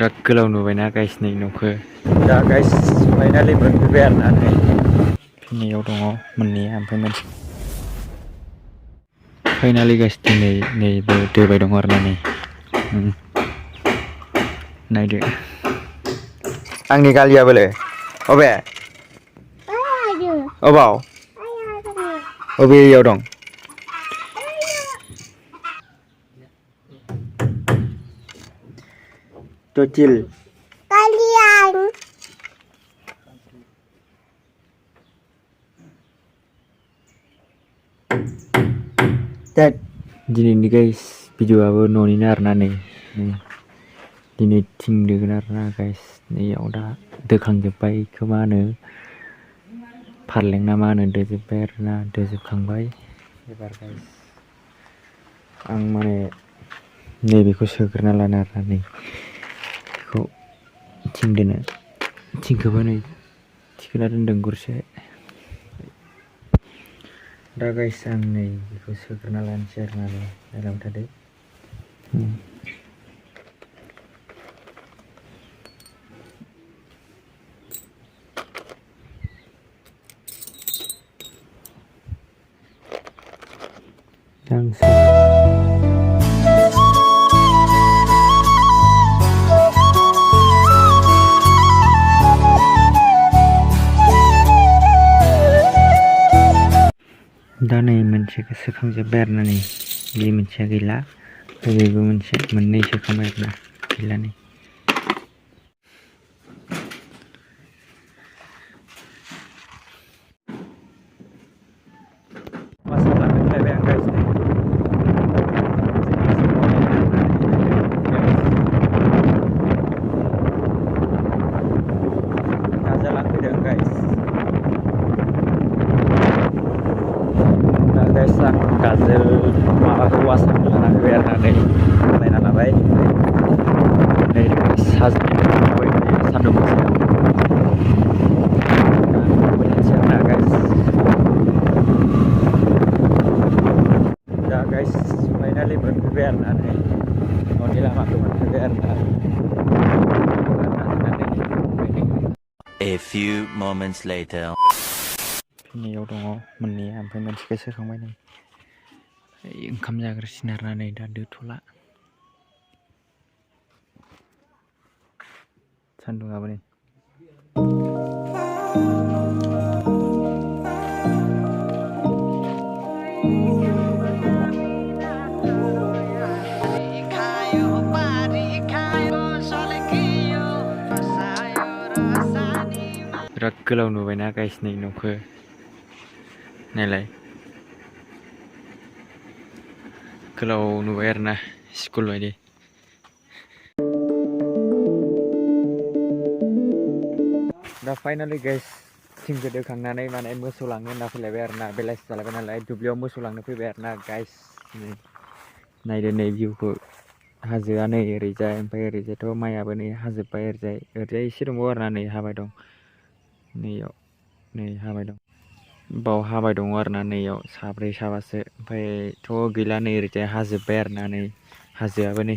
बिराद गोलाव नुबायना गाइस नै न'खौ दा गाइस फाइनालि मोनफैबाय आरोना नै फिननायाव दङ मोननैया ओमफ्राय मोनसे फाइनालि गाइस दिनै नैबो दोबाय दङ आरोना नै नायदो आंनि गालियाबोलै अबे अबाव अबेयाव दं Tocil kalian दिनैनि गाइस भिडिअ'आबो न'निनो आरोना नै दिनै थिं दोगोन आरोना गाइस नैयाव दा दोखांजोब्बाय इखौ मा होनो फारलें ना मा होनो दोजोब्बाय आरोना दोजोबखांबाय एबार गाइस आं माने नैबेखौ सोग्रोना लानो आरोना नै बेखौ थिं दोनो थिंखौबो नै थिखोना दोनदों गरसे दा गाइस आं नै बेखौ सोग्रोना लानोसै आरोना नै नायलांबाय थादो दा नै मोनसेखौ सोखांजोब्बाय आरोना नै बे मोनसेया गैला बेबो मोनसे मोननै सोखांबाय आरोना गैला नै गाजोल माबाखौ वासारखौ लाना फैबाय आरोना नै बायना लाबाय नै सान्दुं गोसायाव आरोना गाइस दा गाइस फाइनालि मोनफैबाय आरोना नै न'नि लामाखौ मोनफैबाय आरोना A few moments later फिननायाव दङ मोननैया ओमफ्राय मोनसेखौ सोखांबाय नै ओंखाम जाग्रोसिन आरोना नै दा दोथ'ला सान्दुंआबो नै बिराद गोलाव नुबायना गाइस नै न'खौ नायलाय गोलाव नुबाय आरोना स्कुल बायदि दा फाइनालि गाइस थिंखौ दोखांनानै माने मोसौ लांनो होनना फैलायबाय आरोना बेलासि जालायबाय नालाय दुब्लियाव मोसौ लांनो फैबाय आरोना गाइस नायदो नै भिउखौ हाजोआ नै ओरैजाय ओमफ्राय ओरैजायथ' माइआबो नै हाजोब्बाय ओरैजाय एसे दंबावो आरोना नै हाबाय दं नैयाव नै हाबाय दं बाव हाबाय दङ आरोना नैयाव साब्रै साबासो ओमफ्रायथ' गैला नै ओरैजाय हाजोब्बाय आरोना नै हाजोआबो नै